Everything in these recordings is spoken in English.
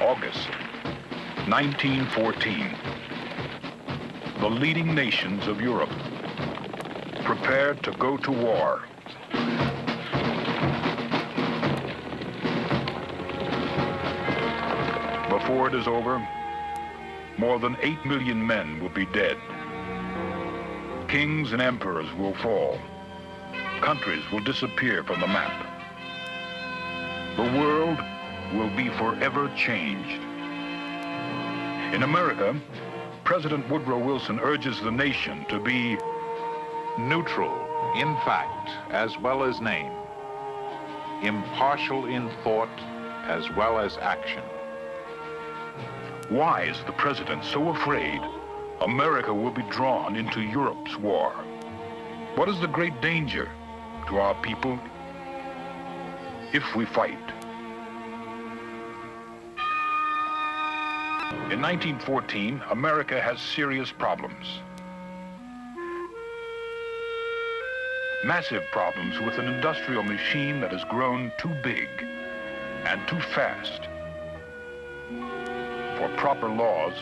August 1914. The leading nations of Europe prepared to go to war. Before it is over, more than 8 million men will be dead. Kings and emperors will fall. Countries will disappear from the map. The world will be forever changed. In America, President Woodrow Wilson urges the nation to be neutral in fact as well as name, impartial in thought as well as action. Why is the president so afraid America will be drawn into Europe's war? What is the great danger to our people if we fight? In 1914, America has serious problems. Massive problems with an industrial machine that has grown too big and too fast for proper laws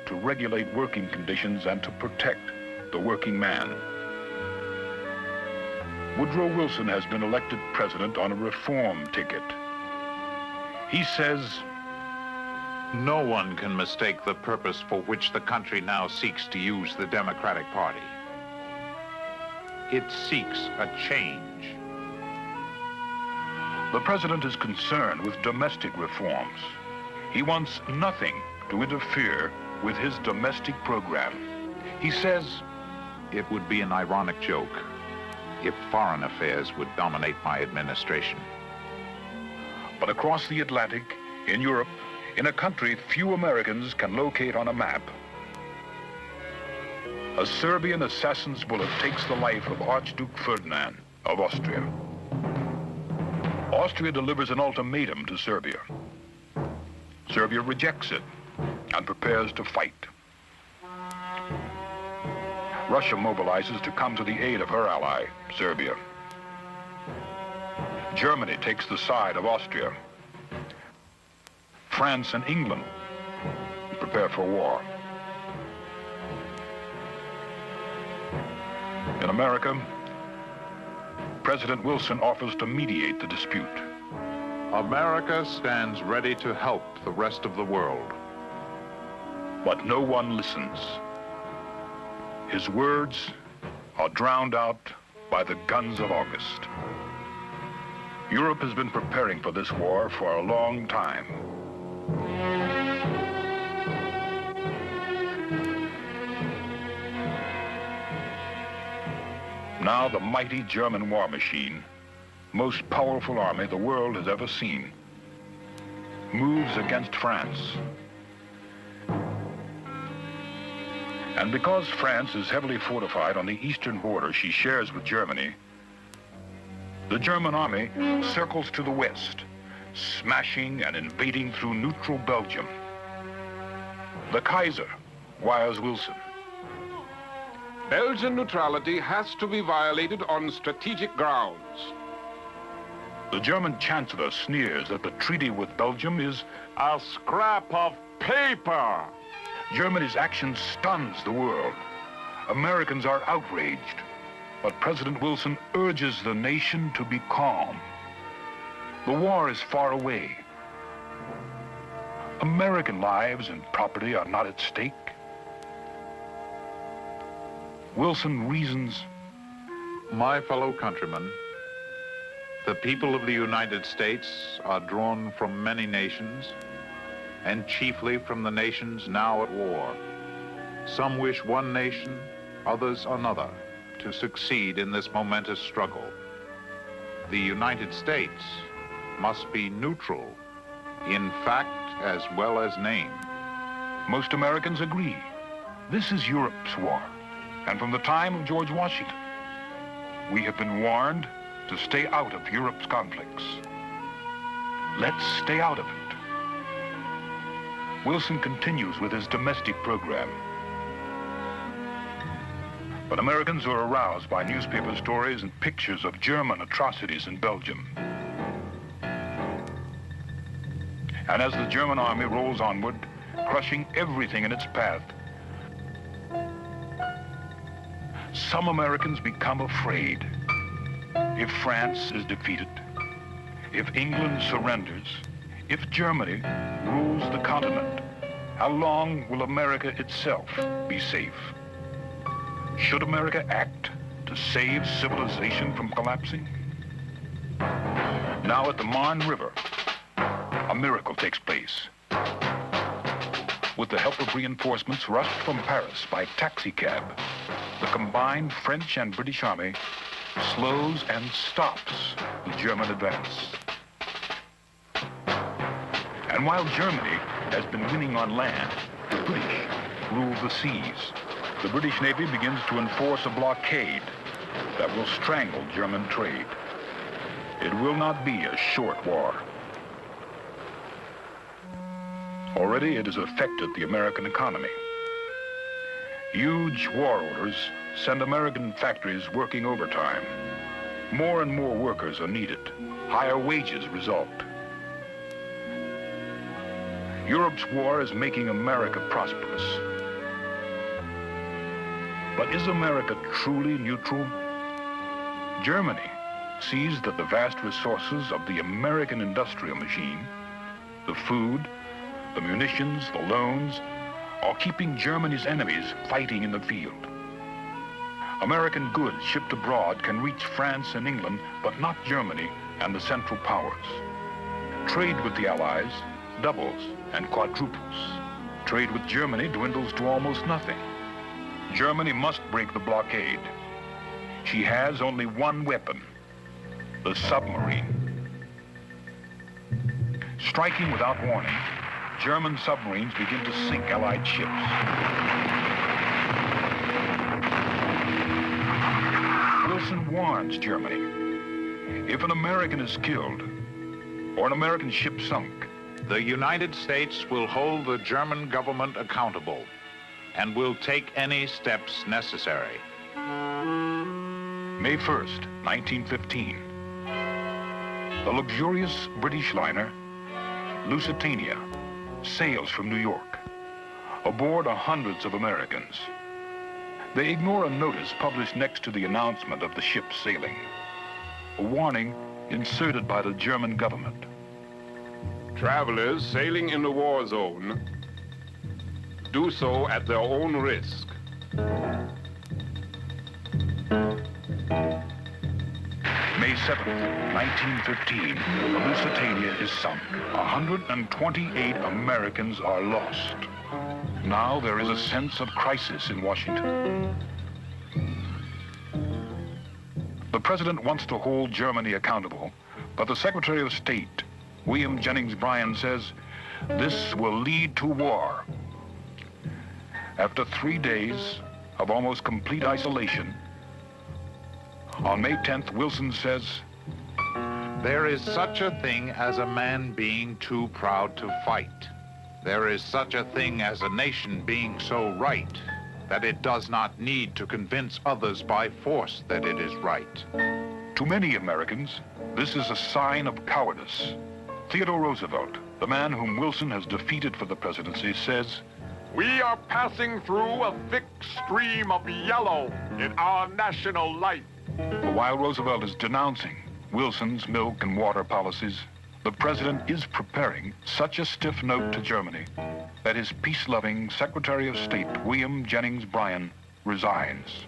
to regulate working conditions and to protect the working man. Woodrow Wilson has been elected president on a reform ticket. He says, no one can mistake the purpose for which the country now seeks to use the Democratic Party. It seeks a change. The president is concerned with domestic reforms. He wants nothing to interfere with his domestic program. He says, it would be an ironic joke if foreign affairs would dominate my administration. But across the Atlantic, in Europe, in a country few Americans can locate on a map, a Serbian assassin's bullet takes the life of Archduke Ferdinand of Austria. Austria delivers an ultimatum to Serbia. Serbia rejects it and prepares to fight. Russia mobilizes to come to the aid of her ally, Serbia. Germany takes the side of Austria. France and England prepare for war. In America, President Wilson offers to mediate the dispute. America stands ready to help the rest of the world. But no one listens. His words are drowned out by the guns of August. Europe has been preparing for this war for a long time. Now the mighty German war machine, most powerful army the world has ever seen, moves against France. And because France is heavily fortified on the eastern border she shares with Germany, the German army circles to the west, smashing and invading through neutral Belgium. The Kaiser wires Wilson. Belgian neutrality has to be violated on strategic grounds. The German chancellor sneers that the treaty with Belgium is a scrap of paper. Germany's action stuns the world. Americans are outraged, but President Wilson urges the nation to be calm. The war is far away. American lives and property are not at stake. Wilson reasons, my fellow countrymen, the people of the United States are drawn from many nations, and chiefly from the nations now at war. Some wish one nation, others another, to succeed in this momentous struggle. The United States must be neutral in fact as well as name. Most Americans agree. This is Europe's war. And from the time of George Washington, we have been warned to stay out of Europe's conflicts. Let's stay out of it. Wilson continues with his domestic program. But Americans are aroused by newspaper stories and pictures of German atrocities in Belgium. And as the German army rolls onward, crushing everything in its path, some Americans become afraid. If France is defeated, if England surrenders, if Germany rules the continent, how long will America itself be safe? Should America act to save civilization from collapsing? Now at the Marne River, a miracle takes place. With the help of reinforcements rushed from Paris by taxicab, the combined French and British army slows and stops the German advance. And while Germany has been winning on land, the British rule the seas. The British Navy begins to enforce a blockade that will strangle German trade. It will not be a short war. Already it has affected the American economy. Huge war orders send American factories working overtime. More and more workers are needed. Higher wages result. Europe's war is making America prosperous. But is America truly neutral? Germany sees that the vast resources of the American industrial machine, the food, the munitions, the loans, are keeping Germany's enemies fighting in the field. American goods shipped abroad can reach France and England, but not Germany and the Central Powers. Trade with the Allies doubles and quadruples. Trade with Germany dwindles to almost nothing. Germany must break the blockade. She has only one weapon, the submarine. Striking without warning, German submarines begin to sink Allied ships. Wilson warns Germany, if an American is killed or an American ship sunk, The United States will hold the German government accountable and will take any steps necessary. May 1st, 1915. The luxurious British liner Lusitania sails from New York. Aboard are hundreds of Americans. They ignore a notice published next to the announcement of the ship sailing, a warning inserted by the German government. Travelers sailing in the war zone do so at their own risk. May 7th, 1915, the Lusitania is sunk. 128 Americans are lost. Now there is a sense of crisis in Washington. The president wants to hold Germany accountable, but the Secretary of State, William Jennings Bryan, says this will lead to war. After 3 days of almost complete isolation, on May 10th, Wilson says, There is such a thing as a man being too proud to fight. There is such a thing as a nation being so right that it does not need to convince others by force that it is right. To many Americans, this is a sign of cowardice. Theodore Roosevelt, the man whom Wilson has defeated for the presidency, says, We are passing through a thick stream of yellow in our national life. But while Roosevelt is denouncing Wilson's milk and water policies, the president is preparing such a stiff note to Germany that his peace-loving Secretary of State, William Jennings Bryan, resigns.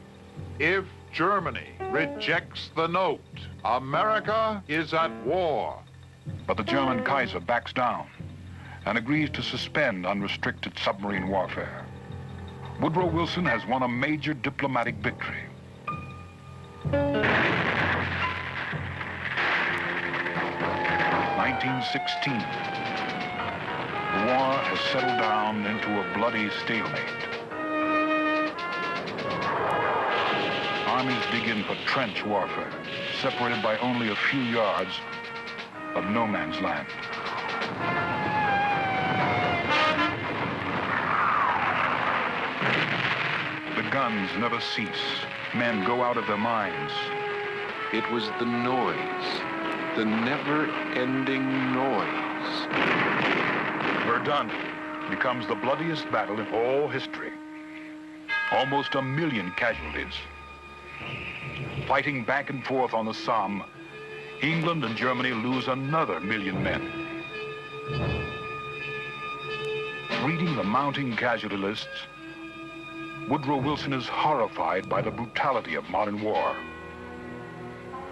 If Germany rejects the note, America is at war. But the German Kaiser backs down and agrees to suspend unrestricted submarine warfare. Woodrow Wilson has won a major diplomatic victory. 1916. The war has settled down into a bloody stalemate. Armies dig in for trench warfare, separated by only a few yards of no man's land. The guns never cease. Men go out of their minds. It was the noise, the never-ending noise, Verdun becomes the bloodiest battle in all history. Almost 1 million casualties. Fighting back and forth on the Somme, England and Germany lose another 1 million men. Reading the mounting casualty lists, Woodrow Wilson is horrified by the brutality of modern war.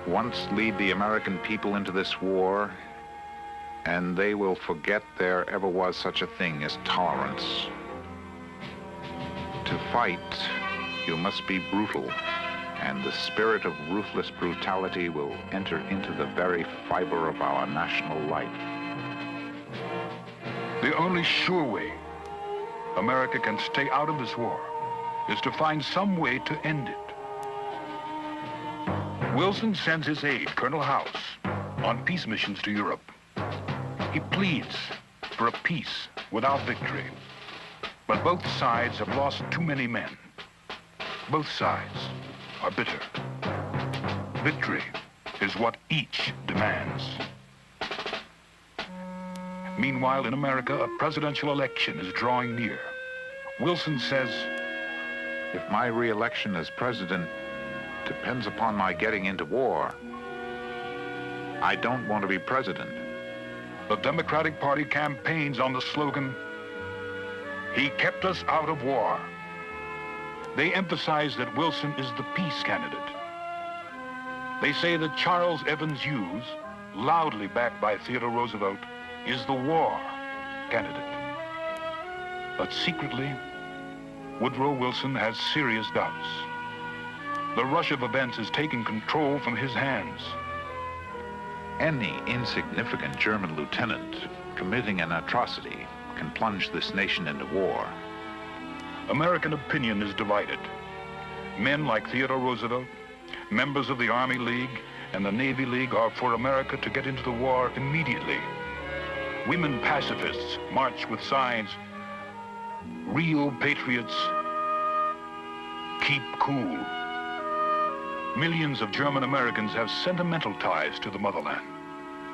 Once lead the American people into this war, and they will forget there ever was such a thing as tolerance. To fight, you must be brutal, and the spirit of ruthless brutality will enter into the very fiber of our national life. The only sure way America can stay out of this war is to find some way to end it. Wilson sends his aide, Colonel House, on peace missions to Europe. He pleads for a peace without victory. But both sides have lost too many men. Both sides are bitter. Victory is what each demands. Meanwhile, in America, a presidential election is drawing near. Wilson says, if my re-election as president depends upon my getting into war, I don't want to be president. The Democratic Party campaigns on the slogan, "He kept us out of war." They emphasize that Wilson is the peace candidate. They say that Charles Evans Hughes, loudly backed by Theodore Roosevelt, is the war candidate. But secretly, Woodrow Wilson has serious doubts. The rush of events is taking control from his hands. Any insignificant German lieutenant committing an atrocity can plunge this nation into war. American opinion is divided. Men like Theodore Roosevelt, members of the Army League and the Navy League are for America to get into the war immediately. Women pacifists march with signs, "Real patriots, keep cool." Millions of German Americans have sentimental ties to the motherland,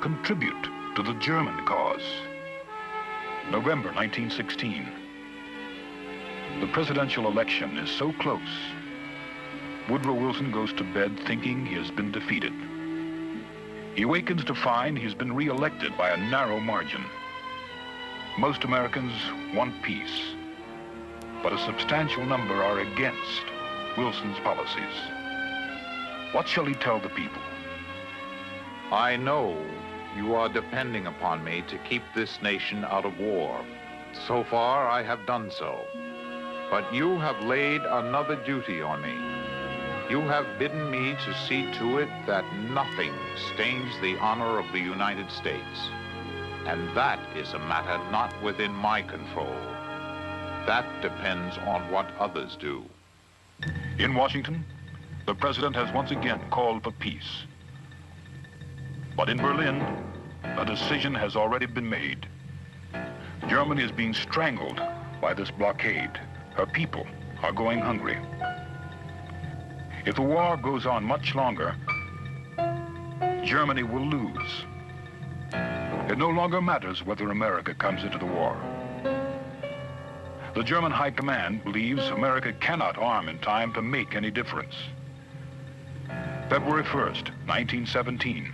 contribute to the German cause. November 1916. The presidential election is so close. Woodrow Wilson goes to bed thinking he has been defeated. He awakens to find he's been re-elected by a narrow margin. Most Americans want peace, but a substantial number are against Wilson's policies. What shall he tell the people? I know you are depending upon me to keep this nation out of war. So far, I have done so. But you have laid another duty on me. You have bidden me to see to it that nothing stains the honor of the United States. And that is a matter not within my control. That depends on what others do. In Washington, the president has once again called for peace. But in Berlin, a decision has already been made. Germany is being strangled by this blockade. Her people are going hungry. If the war goes on much longer, Germany will lose. It no longer matters whether America comes into the war. The German High Command believes America cannot arm in time to make any difference. February 1st, 1917,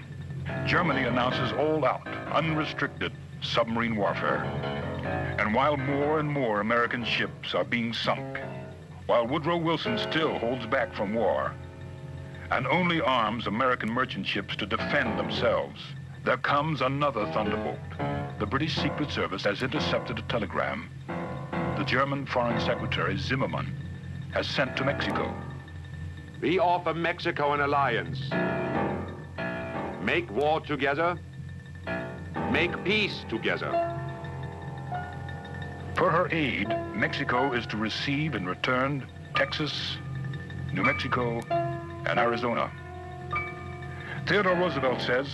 Germany announces all-out, unrestricted submarine warfare. And while more and more American ships are being sunk, while Woodrow Wilson still holds back from war and only arms American merchant ships to defend themselves, there comes another thunderbolt. The British Secret Service has intercepted a telegram the German Foreign Secretary Zimmermann has sent to Mexico. We offer Mexico an alliance. Make war together, make peace together. For her aid, Mexico is to receive in return Texas, New Mexico, and Arizona. Theodore Roosevelt says,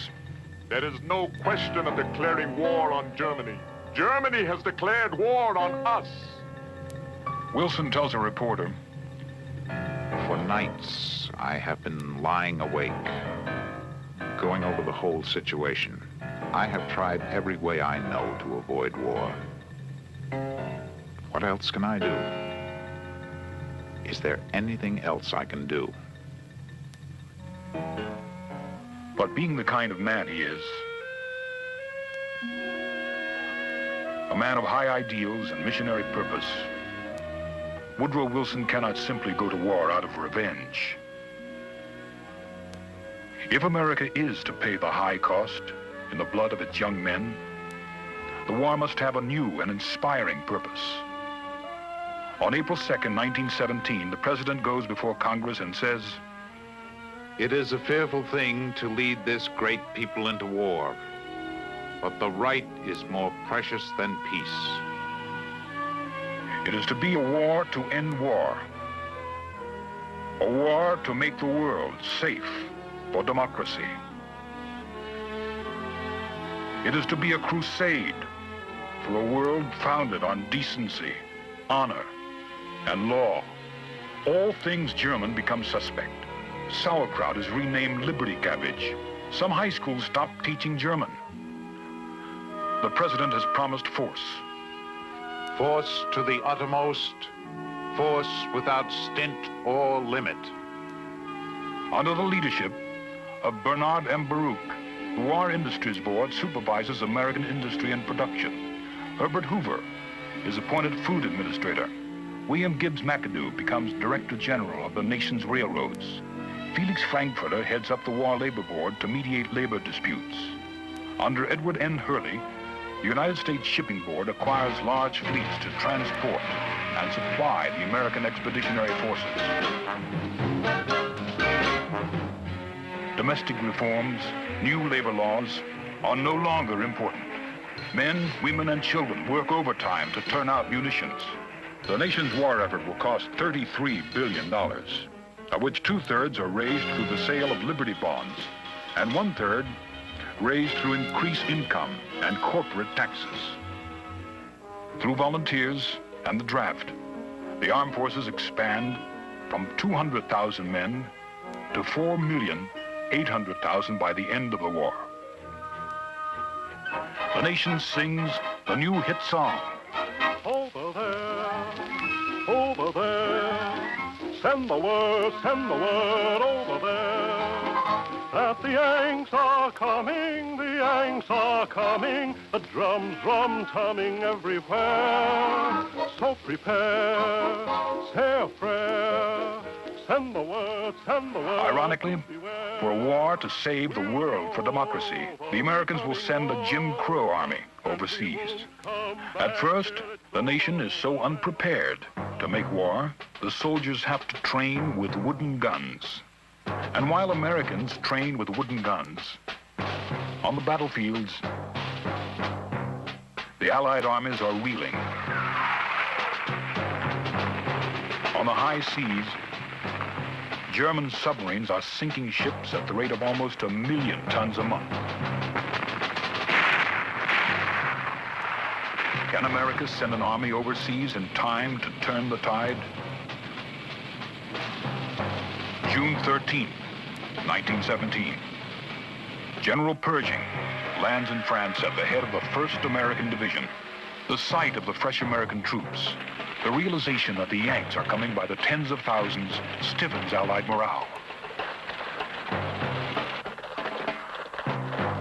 There is no question of declaring war on Germany. Germany has declared war on us. Wilson tells a reporter, For nights, I have been lying awake, going over the whole situation. I have tried every way I know to avoid war. What else can I do? Is there anything else I can do? But being the kind of man he is, a man of high ideals and missionary purpose, Woodrow Wilson cannot simply go to war out of revenge. If America is to pay the high cost in the blood of its young men, the war must have a new and inspiring purpose. On April 2nd, 1917, the president goes before Congress and says, "It is a fearful thing to lead this great people into war, but the right is more precious than peace." It is to be a war to end war, a war to make the world safe for democracy. It is to be a crusade for a world founded on decency, honor, and law. All things German become suspect. Sauerkraut is renamed Liberty Cabbage. Some high schools stop teaching German. The president has promised force. Force to the uttermost, force without stint or limit. Under the leadership of Bernard M. Baruch, the War Industries Board supervises American industry and production. Herbert Hoover is appointed food administrator. William Gibbs McAdoo becomes Director General of the nation's railroads. Felix Frankfurter heads up the War Labor Board to mediate labor disputes. Under Edward N. Hurley, the United States Shipping Board acquires large fleets to transport and supply the American Expeditionary Forces. Domestic reforms, new labor laws are no longer important. Men, women, and children work overtime to turn out munitions. The nation's war effort will cost $33 billion, of which 2/3 are raised through the sale of Liberty bonds, and 1/3 raised through increased income and corporate taxes. Through volunteers and the draft, the armed forces expand from 200,000 men to 4,800,000 by the end of the war. The nation sings the new hit song. Over there, send the word over there, that the Yanks are coming, the Yanks are coming, the drums rum-tumming everywhere. So prepare, say a prayer, send the word, send the word. Ironically, for a war to save the world for democracy, the Americans will send a Jim Crow army overseas. At first, the nation is so unprepared to make war, the soldiers have to train with wooden guns. And while Americans train with wooden guns, on the battlefields, the Allied armies are reeling. On the high seas, German submarines are sinking ships at the rate of almost 1 million tons a month. Can America send an army overseas in time to turn the tide? June 13, 1917. General Pershing lands in France at the head of the 1st American Division. The sight of the fresh American troops, the realization that the Yanks are coming by the tens of thousands, stiffens Allied morale.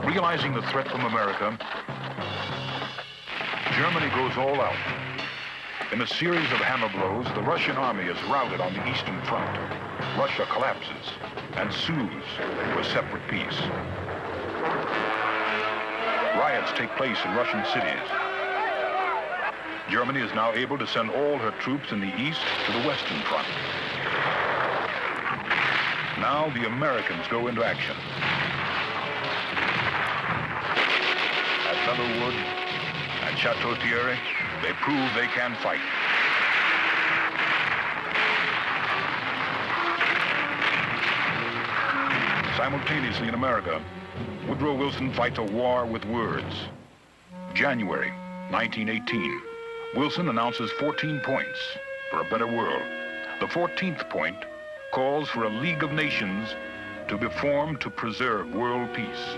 Realizing the threat from America, Germany goes all out. In a series of hammer blows, the Russian army is routed on the Eastern Front. Russia collapses and sues for separate peace. Riots take place in Russian cities. Germany is now able to send all her troops in the east to the Western Front. Now the Americans go into action. At Leatherwood and Chateau Thierry, they prove they can fight. Simultaneously in America, Woodrow Wilson fights a war with words. January 1918, Wilson announces 14 points for a better world. The 14th point calls for a League of Nations to be formed to preserve world peace.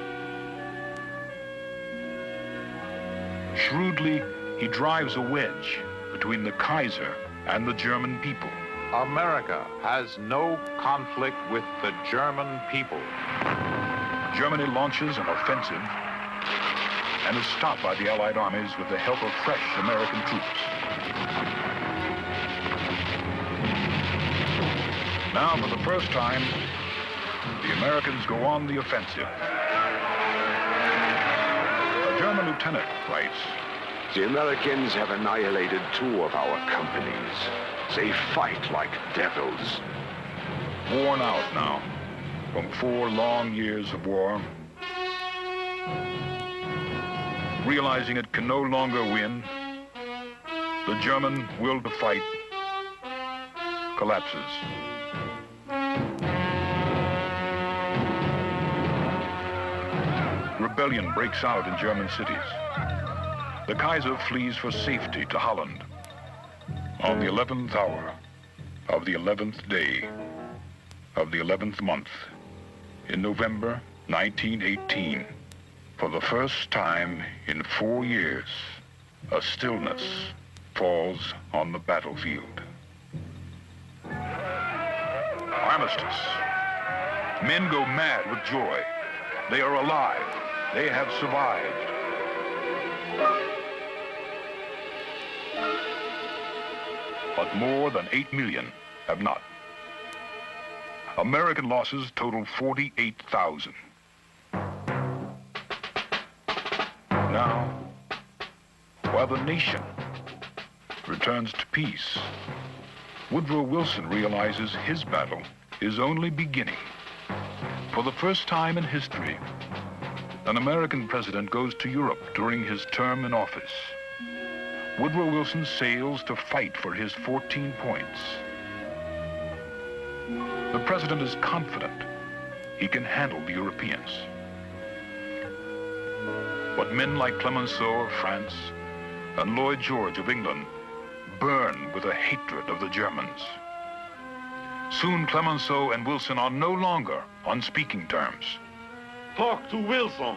Shrewdly, he drives a wedge between the Kaiser and the German people. America has no conflict with the German people. Germany launches an offensive and is stopped by the Allied armies with the help of fresh American troops. Now, for the first time, the Americans go on the offensive. A German lieutenant writes, "The Americans have annihilated 2 of our companies. They fight like devils." Worn out now from 4 long years of war, realizing it can no longer win, the German will to fight collapses. Rebellion breaks out in German cities. The Kaiser flees for safety to Holland. On the 11th hour of the 11th day of the 11th month in November 1918, for the first time in 4 years, a stillness falls on the battlefield. Armistice. Men go mad with joy. They are alive. They have survived. But more than 8 million have not. American losses total 48,000. Now, while the nation returns to peace, Woodrow Wilson realizes his battle is only beginning. For the first time in history, an American president goes to Europe during his term in office. Woodrow Wilson sails to fight for his 14 points. The president is confident he can handle the Europeans. But men like Clemenceau of France and Lloyd George of England burn with a hatred of the Germans. Soon Clemenceau and Wilson are no longer on speaking terms. Talk to Wilson.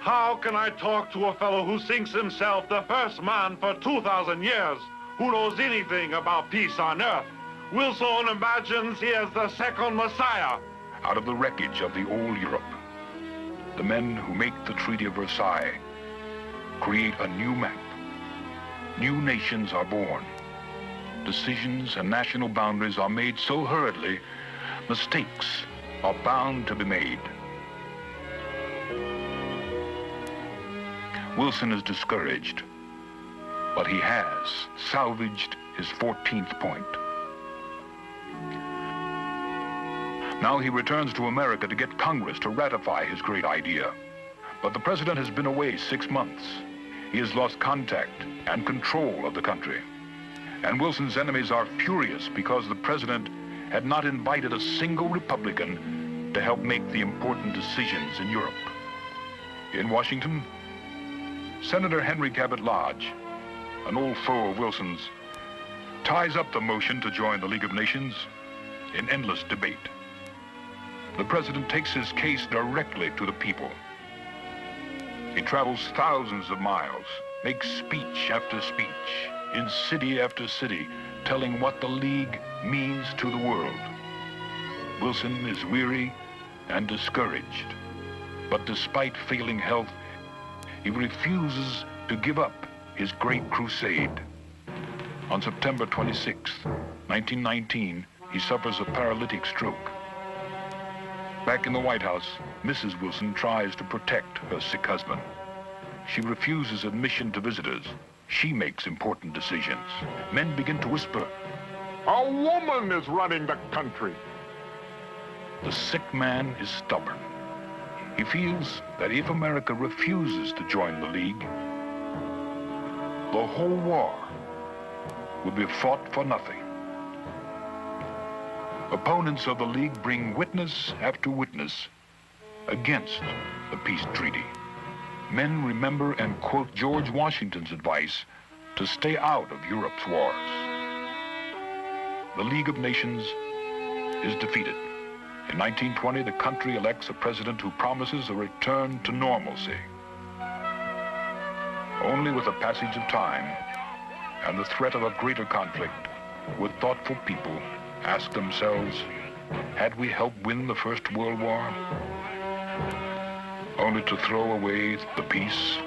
How can I talk to a fellow who thinks himself the first man for 2,000 years, who knows anything about peace on earth? Wilson imagines he is the second Messiah. Out of the wreckage of the old Europe, the men who make the Treaty of Versailles create a new map. New nations are born. Decisions and national boundaries are made so hurriedly, mistakes are bound to be made. Wilson is discouraged, but he has salvaged his 14th point. Now he returns to America to get Congress to ratify his great idea. But the president has been away 6 months. He has lost contact and control of the country. And Wilson's enemies are furious because the president had not invited a single Republican to help make the important decisions in Europe. In Washington, Senator Henry Cabot Lodge, an old foe of Wilson's, ties up the motion to join the League of Nations in endless debate. The president takes his case directly to the people. He travels thousands of miles, makes speech after speech, in city after city, telling what the League means to the world. Wilson is weary and discouraged, but despite failing health, he refuses to give up his great crusade. On September 26, 1919, he suffers a paralytic stroke. Back in the White House, Mrs. Wilson tries to protect her sick husband. She refuses admission to visitors. She makes important decisions. Men begin to whisper, "A woman is running the country." the sick man is stubborn. He feels that if America refuses to join the League, the whole war would be fought for nothing. Opponents of the League bring witness after witness against the peace treaty. Men remember and quote George Washington's advice to stay out of Europe's wars. The League of Nations is defeated. In 1920, the country elects a president who promises a return to normalcy. Only with the passage of time and the threat of a greater conflict would thoughtful people ask themselves, had we helped win the First World War? Only to throw away the peace